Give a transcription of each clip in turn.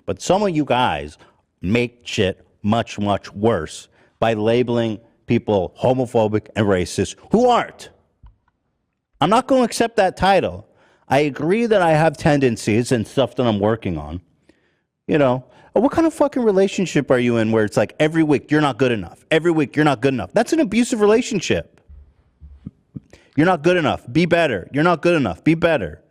But some of you guys make shit much, much worse by labeling people homophobic and racist who aren't. I'm not going to accept that title. I agree that I have tendencies and stuff that I'm working on. You know, what kind of fucking relationship are you in where it's like every week you're not good enough? Every week you're not good enough. That's an abusive relationship. You're not good enough. Be better. You're not good enough. Be better.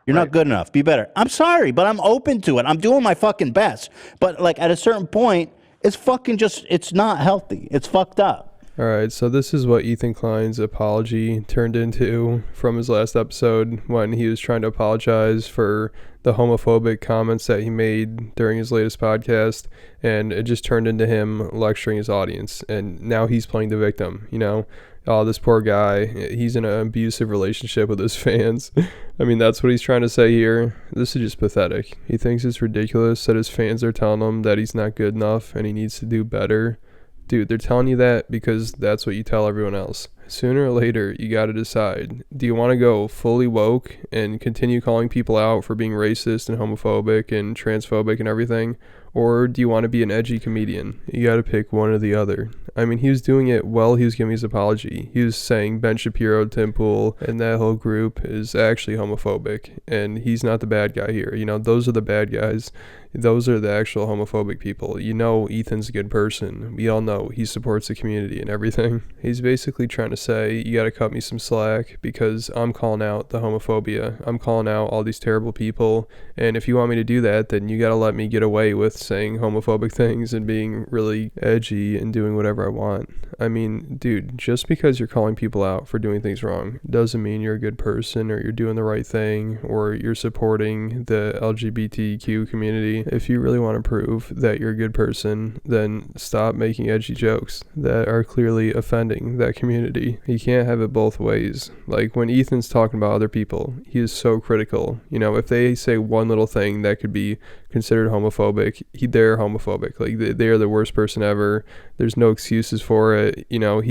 You're not good enough. Be better. I'm sorry, but I'm open to it. I'm doing my fucking best. But like at a certain point, it's fucking just, it's not healthy. It's fucked up. All right, so this is what Ethan Klein's apology turned into from his last episode when he was trying to apologize for the homophobic comments that he made during his latest podcast, and it just turned into him lecturing his audience, and now he's playing the victim, you know? Oh, this poor guy, he's in an abusive relationship with his fans. I mean, that's what he's trying to say here. This is just pathetic. He thinks it's ridiculous that his fans are telling him that he's not good enough and he needs to do better. Dude, they're telling you that because that's what you tell everyone else. Sooner or later, you got to decide. Do you want to go fully woke and continue calling people out for being racist and homophobic and transphobic and everything? Or do you want to be an edgy comedian? You got to pick one or the other. I mean, he was doing it while he was giving his apology. He was saying Ben Shapiro, Tim Pool, and that whole group is actually homophobic. And he's not the bad guy here. You know, those are the bad guys. Those are the actual homophobic people. You know, Ethan's a good person. We all know he supports the community and everything. He's basically trying to say, you got to cut me some slack because I'm calling out the homophobia. I'm calling out all these terrible people. And if you want me to do that, then you got to let me get away with saying homophobic things and being really edgy and doing whatever I want. I mean, dude, just because you're calling people out for doing things wrong doesn't mean you're a good person or you're doing the right thing or you're supporting the LGBTQ community. If you really want to prove that you're a good person, then stop making edgy jokes that are clearly offending that community. You can't have it both ways. Like when Ethan's talking about other people, he is so critical. You know, if they say one little thing that could be considered homophobic, they're homophobic. Like they are the worst person ever. There's no excuses for it. You know,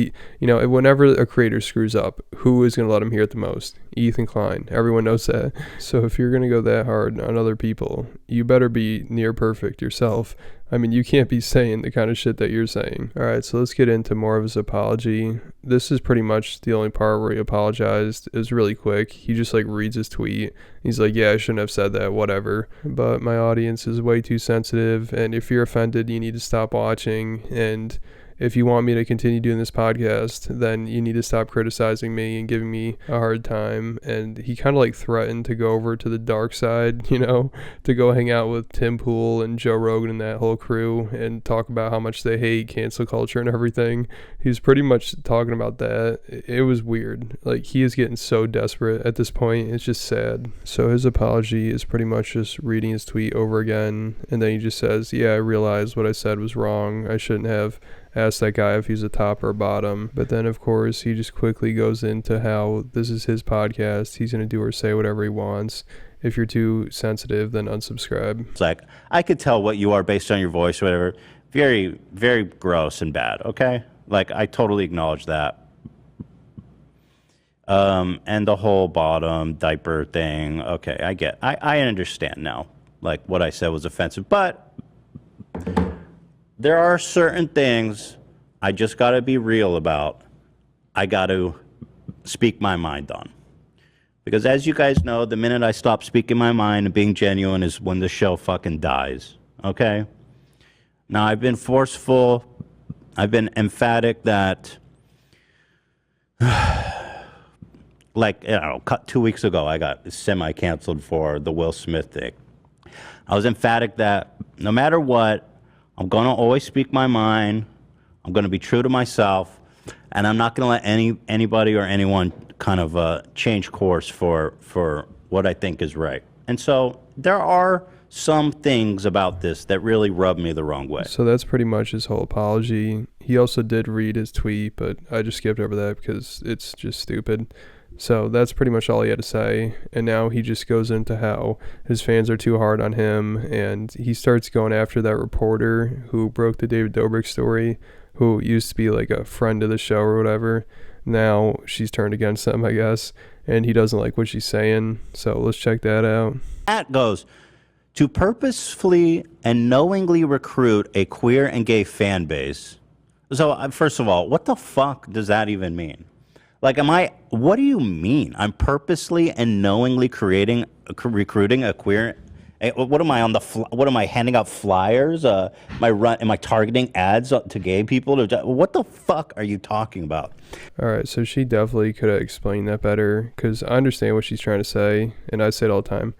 whenever a creator screws up, who is going to let him hear it the most? Ethan Klein. Everyone knows that. So if you're going to go that hard on other people, you better be near perfect yourself. I mean, you can't be saying the kind of shit that you're saying. All right, so let's get into more of his apology. This is pretty much the only part where he apologized. It was really quick. He just like reads his tweet. He's like, yeah, I shouldn't have said that, whatever. But my audience is way too sensitive. And if you're offended, you need to stop watching. And if you want me to continue doing this podcast, then you need to stop criticizing me and giving me a hard time. And he kind of like threatened to go over to the dark side, you know, to go hang out with Tim Pool and Joe Rogan and that whole crew and talk about how much they hate cancel culture and everything. He was pretty much talking about that. It was weird. Like, he is getting so desperate at this point. It's just sad. So his apology is pretty much just reading his tweet over again. And then he just says, yeah, I realized what I said was wrong. I shouldn't have asked that guy if he's a top or a bottom. But then, of course, he just quickly goes into how this is his podcast. He's going to do or say whatever he wants. If you're too sensitive, then unsubscribe. It's like, I could tell what you are based on your voice or whatever. Very, very gross and bad, okay? Like, I totally acknowledge that. And the whole bottom diaper thing, okay, I understand now. Like, what I said was offensive. But there are certain things I just got to be real about. I got to speak my mind on. Because as you guys know, the minute I stop speaking my mind and being genuine is when the show fucking dies, okay? Now, I've been forceful. I've been emphatic that, like, 2 weeks ago, I got semi-canceled for the Will Smith thing. I was emphatic that no matter what, I'm going to always speak my mind. I'm going to be true to myself. And I'm not going to let anybody or anyone kind of change course for what I think is right. And so there are some things about this that really rub me the wrong way. So that's pretty much his whole apology. He also did read his tweet, but I just skipped over that because it's just stupid. So that's pretty much all he had to say. And now he just goes into how his fans are too hard on him. And he starts going after that reporter who broke the David Dobrik story, who used to be like a friend of the show or whatever. Now she's turned against him, I guess. And he doesn't like what she's saying. So let's check that out. That goes, To purposefully and knowingly recruit a queer and gay fan base. So, first of all, what the fuck does that even mean? Like, what do you mean? I'm purposely and knowingly recruiting a queer. What am I what am I handing out flyers? Am I targeting ads to gay people? What the fuck are you talking about? All right, so she definitely could have explained that better, because I understand what she's trying to say, and I say it all the time.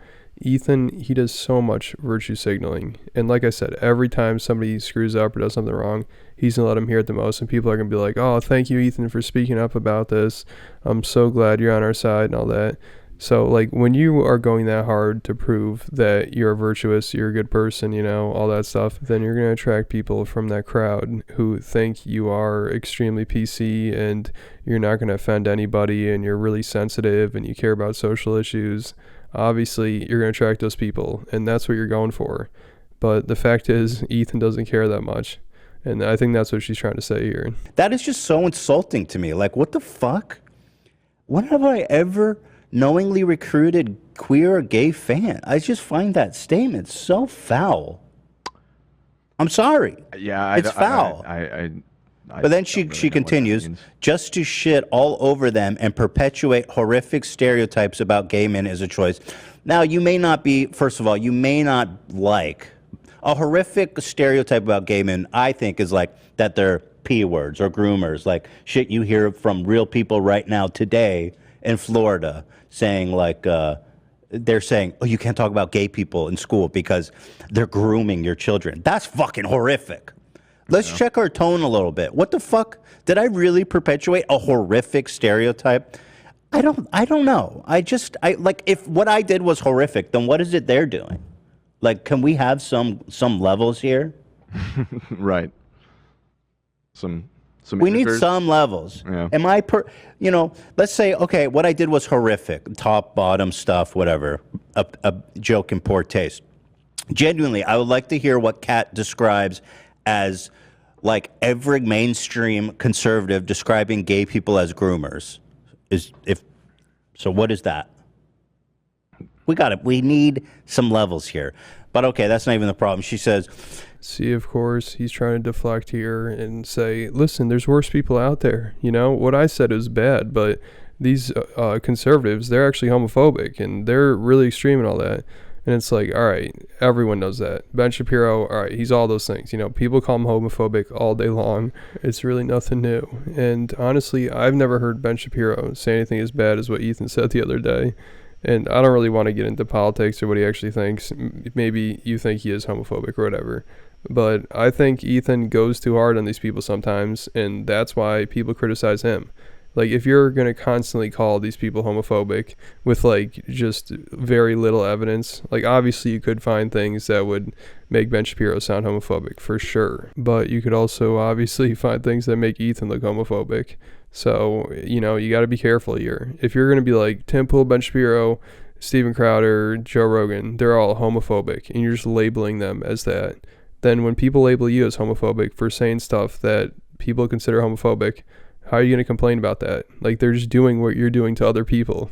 Ethan, he does so much virtue signaling, and like I said, every time somebody screws up or does something wrong, he's gonna let them hear it the most, and people are gonna be like, oh, thank you, Ethan, for speaking up about this. I'm so glad you're on our side and all that. So, like, when you are going that hard to prove that you're virtuous, you're a good person, you know, all that stuff, then you're going to attract people from that crowd who think you are extremely PC and you're not going to offend anybody and you're really sensitive and you care about social issues. Obviously, you're going to attract those people, and that's what you're going for. But the fact is, Ethan doesn't care that much. And I think that's what she's trying to say here. That is just so insulting to me. Like, what the fuck? When have I ever knowingly recruited queer or gay fan? I just find that statement so foul. I'm sorry. Yeah, it's foul. But then she continues, just to shit all over them and perpetuate horrific stereotypes about gay men is a choice. Now, you may not be, first of all, you may not like a horrific stereotype about gay men. I think is like that they're P words or groomers, like shit you hear from real people right now today in Florida, saying like, they're saying, oh, you can't talk about gay people in school because they're grooming your children. That's fucking horrific. Let's check our tone a little bit. What the fuck? Did I really perpetuate a horrific stereotype? I don't know. I like, if what I did was horrific, then what is it they're doing? Like, can we have some levels here? Right. We need some levels. Yeah. Am I let's say, okay, what I did was horrific, top, bottom stuff, whatever, a joke in poor taste. Genuinely, I would like to hear what Kat describes as like every mainstream conservative describing gay people as groomers. So what is that? We need some levels here. But okay, that's not even the problem. She says, see, of course, he's trying to deflect here and say, listen, there's worse people out there. You know, what I said is bad, but these conservatives, they're actually homophobic and they're really extreme and all that. And it's like, all right, everyone knows that. Ben Shapiro, all right, he's all those things. You know, people call him homophobic all day long. It's really nothing new. And honestly, I've never heard Ben Shapiro say anything as bad as what Ethan said the other day. And I don't really want to get into politics or what he actually thinks. Maybe you think he is homophobic or whatever. But I think Ethan goes too hard on these people sometimes, and that's why people criticize him. Like, if you're going to constantly call these people homophobic with, like, just very little evidence, like, obviously you could find things that would make Ben Shapiro sound homophobic, for sure. But you could also obviously find things that make Ethan look homophobic. So, you know, you got to be careful here. If you're going to be like Tim Pool, Ben Shapiro, Steven Crowder, Joe Rogan, they're all homophobic, and you're just labeling them as that, then when people label you as homophobic for saying stuff that people consider homophobic, how are you going to complain about that? Like, they're just doing what you're doing to other people.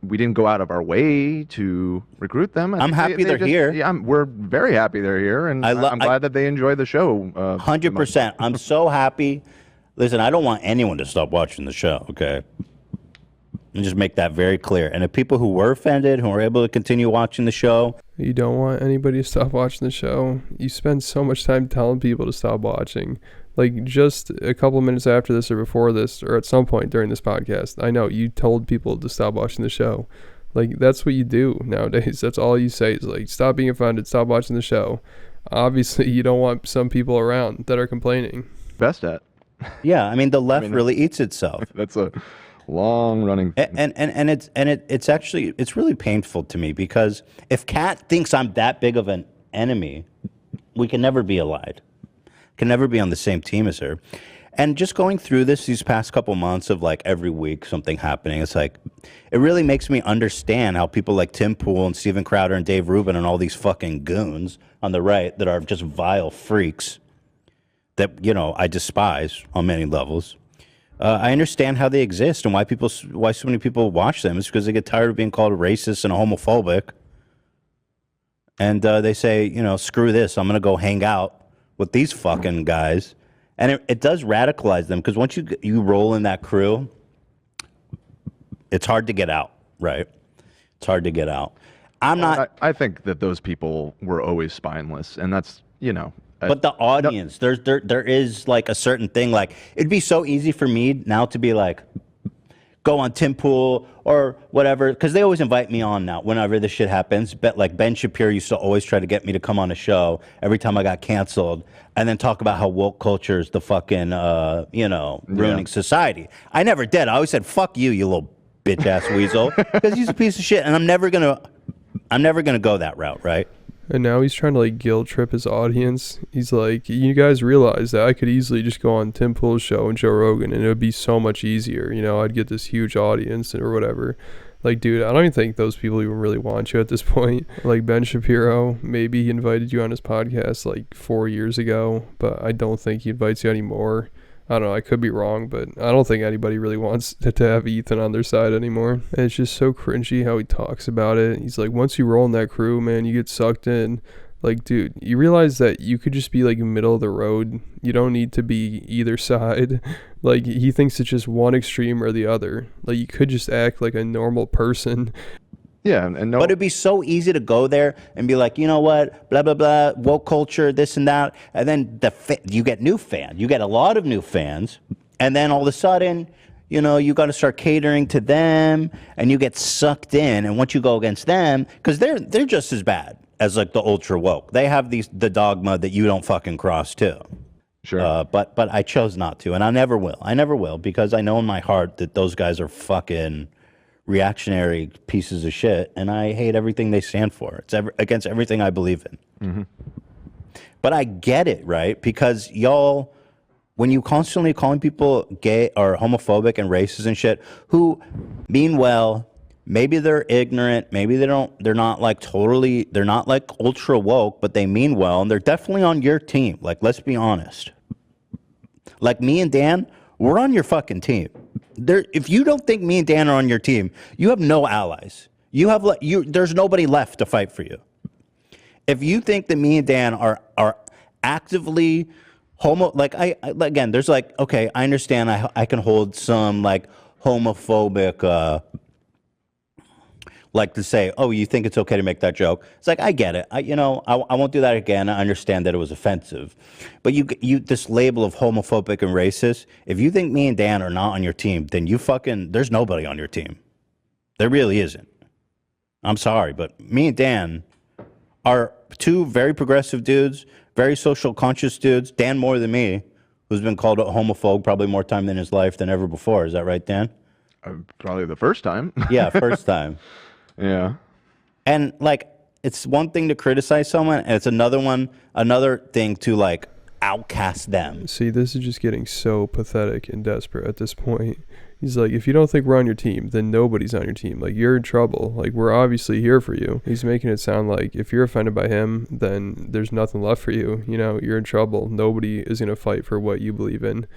We didn't go out of our way to recruit them. I'm happy they're here. Yeah, we're very happy they're here, and I'm glad that they enjoy the show. 100%. I'm so happy. Listen, I don't want anyone to stop watching the show, okay? And just make that very clear. And the people who were offended, who are able to continue watching the show. You don't want anybody to stop watching the show. You spend so much time telling people to stop watching. Like, just a couple minutes after this or before this, or at some point during this podcast, I know you told people to stop watching the show. Like, that's what you do nowadays. That's all you say is, like, stop being offended, stop watching the show. Obviously, you don't want some people around that are complaining. Best at. Yeah, I mean, the left really eats itself. That's a long running thing. And it's actually, it's really painful to me, because if Kat thinks I'm that big of an enemy, we can never be allied. Can never be on the same team as her. And just going through these past couple months of like every week something happening, it's like, it really makes me understand how people like Tim Pool and Steven Crowder and Dave Rubin and all these fucking goons on the right that are just vile freaks that, you know, I despise on many levels. I understand how they exist and why so many people watch them. It's because they get tired of being called racist and homophobic. and they say, you know, screw this, I'm gonna go hang out with these fucking guys, and it does radicalize them, because once you roll in that crew, it's hard to get out, right? It's hard to get out. I think that those people were always spineless, and that's, you know. But the audience, there is like a certain thing. Like, it'd be so easy for me now to be like, go on Tim Pool or whatever, because they always invite me on now whenever this shit happens. But like Ben Shapiro used to always try to get me to come on a show every time I got canceled, and then talk about how woke culture is the fucking ruining society. I never did. I always said, fuck you, you little bitch ass weasel, because he's a piece of shit, and I'm never gonna go that route, right? And now he's trying to like guilt trip his audience. He's like, you guys realize that I could easily just go on Tim Pool's show and Joe Rogan, and it would be so much easier. You know, I'd get this huge audience or whatever. Like, dude, I don't even think those people even really want you at this point. Like Ben Shapiro, maybe he invited you on his podcast like 4 years ago, but I don't think he invites you anymore. I don't know, I could be wrong, but I don't think anybody really wants to have Ethan on their side anymore. And it's just so cringy how he talks about it. He's like, once you roll in that crew, man, you get sucked in. Like, dude, you realize that you could just be like middle of the road. You don't need to be either side. Like, he thinks it's just one extreme or the other. Like, you could just act like a normal person. Yeah, and no. But it'd be so easy to go there and be like, you know what, blah blah blah, woke culture, this and that, and then you get new fans. You get a lot of new fans, and then all of a sudden, you know, you got to start catering to them, and you get sucked in. And once you go against them, because they're just as bad as like the ultra woke. They have the dogma that you don't fucking cross too. Sure. But I chose not to, and I never will. I never will, because I know in my heart that those guys are fucking reactionary pieces of shit, and I hate everything they stand for. It's against everything I believe in. Mm-hmm. But I get it, right? Because y'all, when you constantly calling people gay or homophobic and racist and shit, who mean well, maybe they're ignorant, maybe they're not like ultra woke, but they mean well, and they're definitely on your team. Like, let's be honest. Like me and Dan, we're on your fucking team. If you don't think me and Dan are on your team, you have no allies. There's nobody left to fight for you. If you think that me and Dan are actively again, there's like, okay, I understand. I can hold some like homophobic, like to say, oh, you think it's okay to make that joke? It's like, I get it. I won't do that again. I understand that it was offensive. But you this label of homophobic and racist, if you think me and Dan are not on your team, then there's nobody on your team. There really isn't. I'm sorry, but me and Dan are two very progressive dudes, very social conscious dudes. Dan more than me, who's been called a homophobe probably more time in his life than ever before. Is that right, Dan? Probably the first time. Yeah, first time. Yeah. And like, it's one thing to criticize someone, and it's another thing to like outcast them. See, this is just getting so pathetic and desperate at this point. He's like, if you don't think we're on your team, then nobody's on your team. Like, you're in trouble. Like, we're obviously here for you. He's making it sound like if you're offended by him, then there's nothing left for you. You know, you're in trouble. Nobody is going to fight for what you believe in.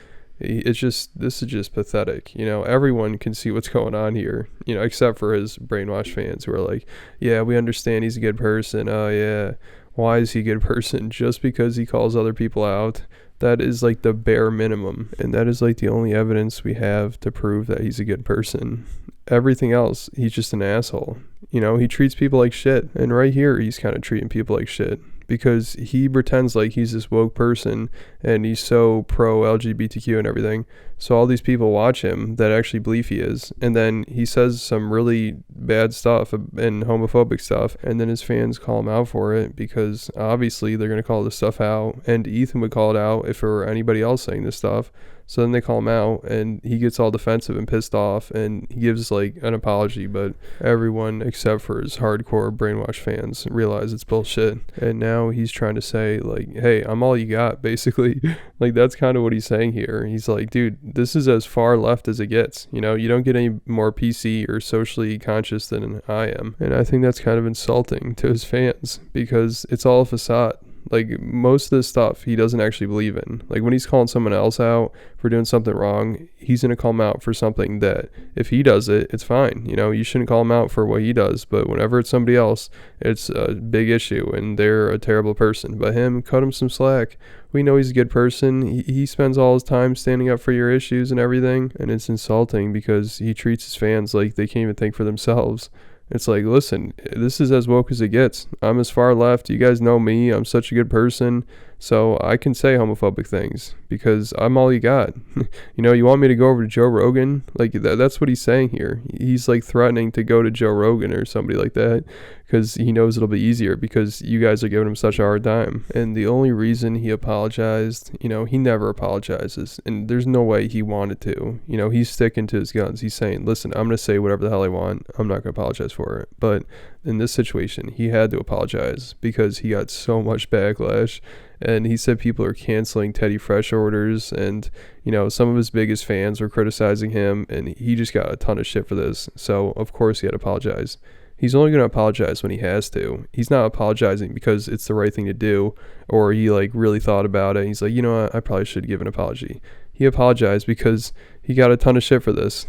This is just pathetic. You know, everyone can see what's going on here, you know, except for his brainwashed fans who are like, yeah, we understand he's a good person. Oh, yeah. Why is he a good person? Just because he calls other people out? That is like the bare minimum. And that is like the only evidence we have to prove that he's a good person. Everything else, he's just an asshole. You know, he treats people like shit. And right here, he's kind of treating people like shit, because he pretends like he's this woke person and he's so pro LGBTQ and everything. So all these people watch him that actually believe he is. And then he says some really bad stuff and homophobic stuff. And then his fans call him out for it, because obviously they're going to call this stuff out. And Ethan would call it out if it were anybody else saying this stuff. So then they call him out and he gets all defensive and pissed off, and he gives like an apology, but everyone except for his hardcore brainwashed fans realize it's bullshit. And now he's trying to say like, hey, I'm all you got, basically. Like, that's kind of what he's saying here. He's like, dude, this is as far left as it gets. You know, you don't get any more PC or socially conscious than I am. And I think that's kind of insulting to his fans, because it's all a facade. Like, most of this stuff he doesn't actually believe in. Like, when he's calling someone else out for doing something wrong, he's going to call him out for something that if he does it, it's fine. You know, you shouldn't call him out for what he does. But whenever it's somebody else, it's a big issue and they're a terrible person. But him, cut him some slack. We know he's a good person. He spends all his time standing up for your issues and everything. And it's insulting because he treats his fans like they can't even think for themselves. It's like, listen, this is as woke as it gets. I'm as far left. You guys know me. I'm such a good person. So I can say homophobic things because I'm all you got. You know, you want me to go over to Joe Rogan? Like, that's what he's saying here. He's like threatening to go to Joe Rogan or somebody like that because he knows it'll be easier because you guys are giving him such a hard time. And the only reason he apologized, you know, he never apologizes. And there's no way he wanted to. You know, he's sticking to his guns. He's saying, listen, I'm going to say whatever the hell I want. I'm not going to apologize for it. But in this situation, he had to apologize because he got so much backlash. And he said people are canceling Teddy Fresh orders, and, you know, some of his biggest fans were criticizing him, and he just got a ton of shit for this. So, of course, he had to apologize. He's only going to apologize when he has to. He's not apologizing because it's the right thing to do, or he, like, really thought about it. He's like, you know what, I probably should give an apology. He apologized because he got a ton of shit for this.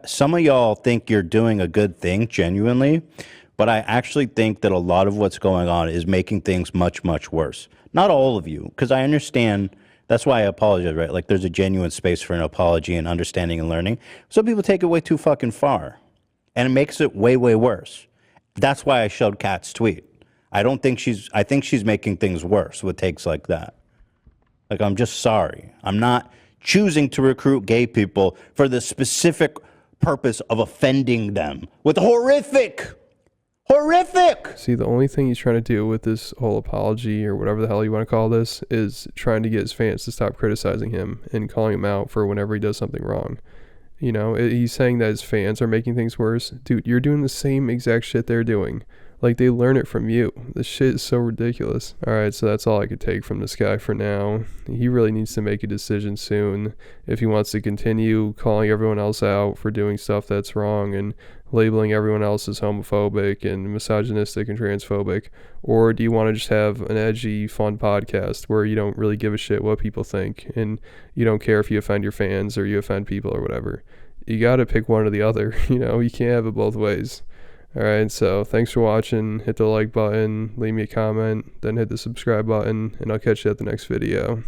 Some of y'all think you're doing a good thing, genuinely. But I actually think that a lot of what's going on is making things much, much worse. Not all of you, because I understand. That's why I apologize, right? Like, there's a genuine space for an apology and understanding and learning. Some people take it way too fucking far, and it makes it way, way worse. That's why I showed Kat's tweet. I think she's making things worse with takes like that. Like, I'm just sorry. I'm not choosing to recruit gay people for the specific purpose of offending them with horrific. See, the only thing he's trying to do with this whole apology or whatever the hell you want to call this is trying to get his fans to stop criticizing him and calling him out for whenever he does something wrong. You know, he's saying that his fans are making things worse. Dude, you're doing the same exact shit they're doing. Like, they learn it from you. This shit is so ridiculous. All right, so that's all I could take from this guy for now. He really needs to make a decision soon if he wants to continue calling everyone else out for doing stuff that's wrong and labeling everyone else as homophobic and misogynistic and transphobic, or do you want to just have an edgy, fun podcast where you don't really give a shit what people think and you don't care if you offend your fans or you offend people or whatever? You got to pick one or the other. You know, you can't have it both ways. All right, so thanks for watching. Hit the like button, leave me a comment, then hit the subscribe button, and I'll catch you at the next video.